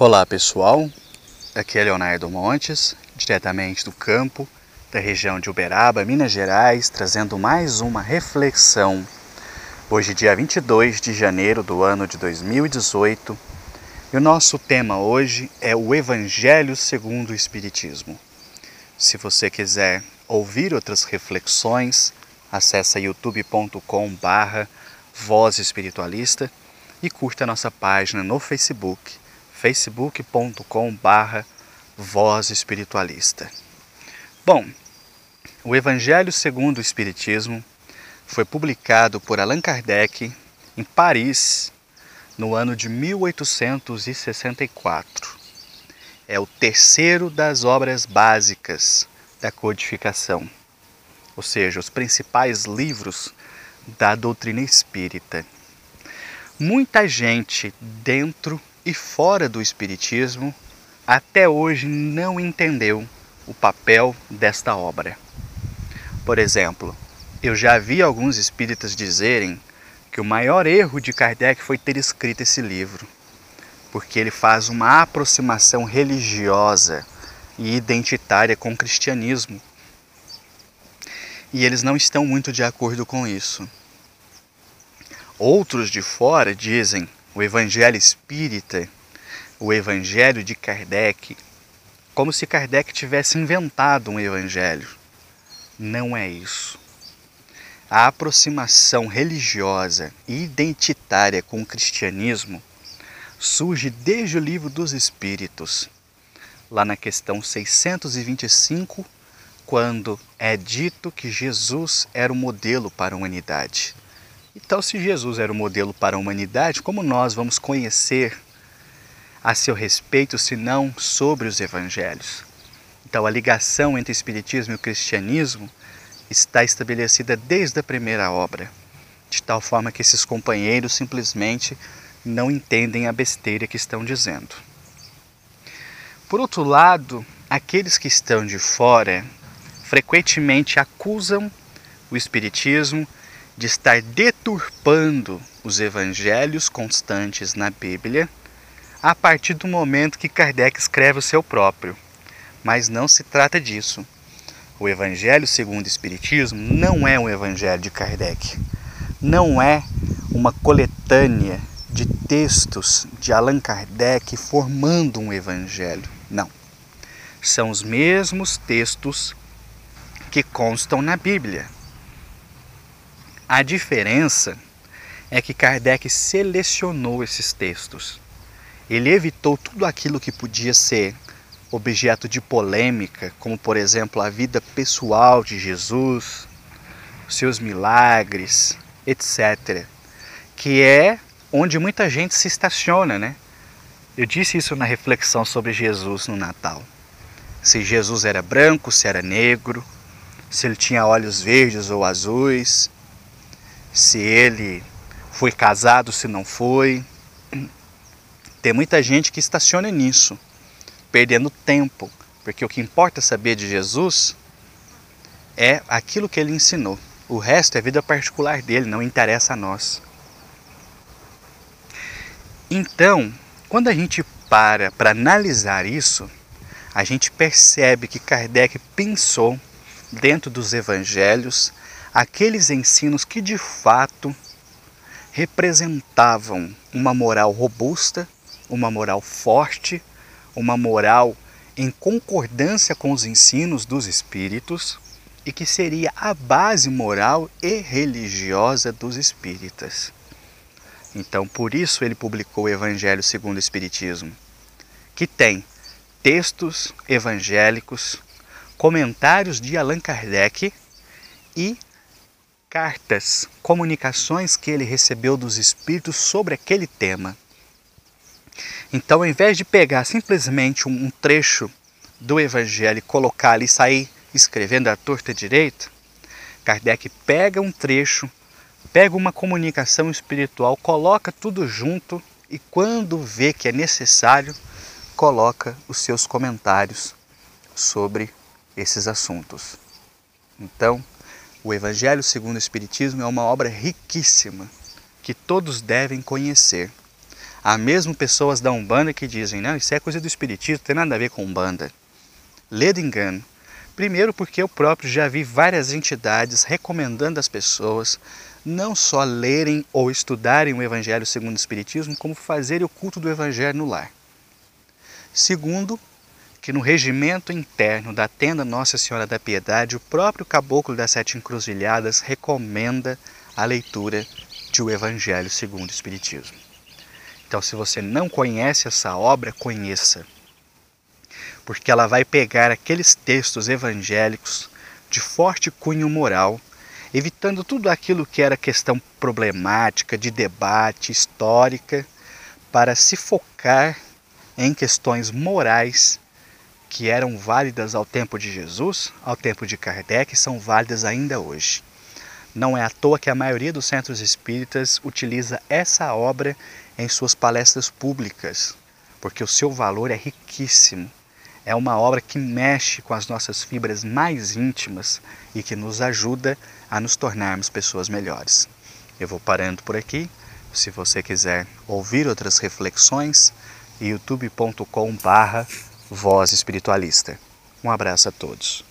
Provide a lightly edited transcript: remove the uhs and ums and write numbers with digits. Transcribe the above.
Olá pessoal, aqui é Leonardo Montes, diretamente do campo da região de Uberaba, Minas Gerais, trazendo mais uma reflexão. Hoje, dia 22 de janeiro do ano de 2018, e o nosso tema hoje é o Evangelho segundo o Espiritismo. Se você quiser ouvir outras reflexões, acesse youtube.com/Voz Espiritualista e curta a nossa página no Facebook, facebook.com/Voz Espiritualista. Bom, o Evangelho segundo o Espiritismo foi publicado por Allan Kardec em Paris no ano de 1864. É o terceiro das obras básicas da codificação, ou seja, os principais livros da doutrina espírita. Muita gente dentro e fora do Espiritismo até hoje não entendeu o papel desta obra. Por exemplo, eu já vi alguns espíritas dizerem que o maior erro de Kardec foi ter escrito esse livro, porque ele faz uma aproximação religiosa e identitária com o cristianismo. E eles não estão muito de acordo com isso. Outros de fora dizem o Evangelho Espírita, o Evangelho de Kardec, como se Kardec tivesse inventado um Evangelho. Não é isso. A aproximação religiosa e identitária com o cristianismo surge desde o Livro dos Espíritos, lá na questão 625, quando é dito que Jesus era o modelo para a humanidade. Então, se Jesus era o modelo para a humanidade, como nós vamos conhecer a seu respeito, se não sobre os evangelhos? Então, a ligação entre o Espiritismo e o cristianismo está estabelecida desde a primeira obra, de tal forma que esses companheiros simplesmente não entendem a besteira que estão dizendo. Por outro lado, aqueles que estão de fora frequentemente acusam o Espiritismo de estar deturpando os evangelhos constantes na Bíblia a partir do momento que Kardec escreve o seu próprio. Mas não se trata disso. O Evangelho segundo o Espiritismo não é um evangelho de Kardec. Não é uma coletânea de textos de Allan Kardec formando um evangelho. Não. São os mesmos textos que constam na Bíblia. A diferença é que Kardec selecionou esses textos. Ele evitou tudo aquilo que podia ser objeto de polêmica, como por exemplo a vida pessoal de Jesus, seus milagres, etc. Que é onde muita gente se estaciona, né? Eu disse isso na reflexão sobre Jesus no Natal. Se Jesus era branco, se era negro, se ele tinha olhos verdes ou azuis, se ele foi casado, se não foi. Tem muita gente que estaciona nisso, perdendo tempo, porque o que importa saber de Jesus é aquilo que ele ensinou. O resto é vida particular dele, não interessa a nós. Então, quando a gente para analisar isso, a gente percebe que Kardec pensou dentro dos evangelhos aqueles ensinos que de fato representavam uma moral robusta, uma moral forte, uma moral em concordância com os ensinos dos espíritos e que seria a base moral e religiosa dos espíritas. Então, por isso ele publicou o Evangelho segundo o Espiritismo, que tem textos evangélicos, comentários de Allan Kardec e cartas, comunicações que ele recebeu dos espíritos sobre aquele tema. Então, ao invés de pegar simplesmente um trecho do Evangelho e colocar ali e sair escrevendo à torta direita, Kardec pega um trecho, pega uma comunicação espiritual, coloca tudo junto e quando vê que é necessário, coloca os seus comentários sobre esses assuntos. Então, o Evangelho segundo o Espiritismo é uma obra riquíssima que todos devem conhecer. Há mesmo pessoas da Umbanda que dizem, não, isso é coisa do espiritismo, não tem nada a ver com Umbanda. Ledo engano. Primeiro porque eu próprio já vi várias entidades recomendando às pessoas não só lerem ou estudarem o Evangelho segundo o Espiritismo, como fazerem o culto do Evangelho no lar. Segundo, que no regimento interno da tenda Nossa Senhora da Piedade, o próprio caboclo das Sete Encruzilhadas recomenda a leitura de o Evangelho segundo o Espiritismo. Então, se você não conhece essa obra, conheça. Porque ela vai pegar aqueles textos evangélicos de forte cunho moral, evitando tudo aquilo que era questão problemática, de debate, histórica, para se focar em questões morais que eram válidas ao tempo de Jesus, ao tempo de Kardec, e são válidas ainda hoje. Não é à toa que a maioria dos centros espíritas utiliza essa obra em suas palestras públicas, porque o seu valor é riquíssimo. É uma obra que mexe com as nossas fibras mais íntimas e que nos ajuda a nos tornarmos pessoas melhores. Eu vou parando por aqui. Se você quiser ouvir outras reflexões, youtube.com/Voz Espiritualista. Um abraço a todos.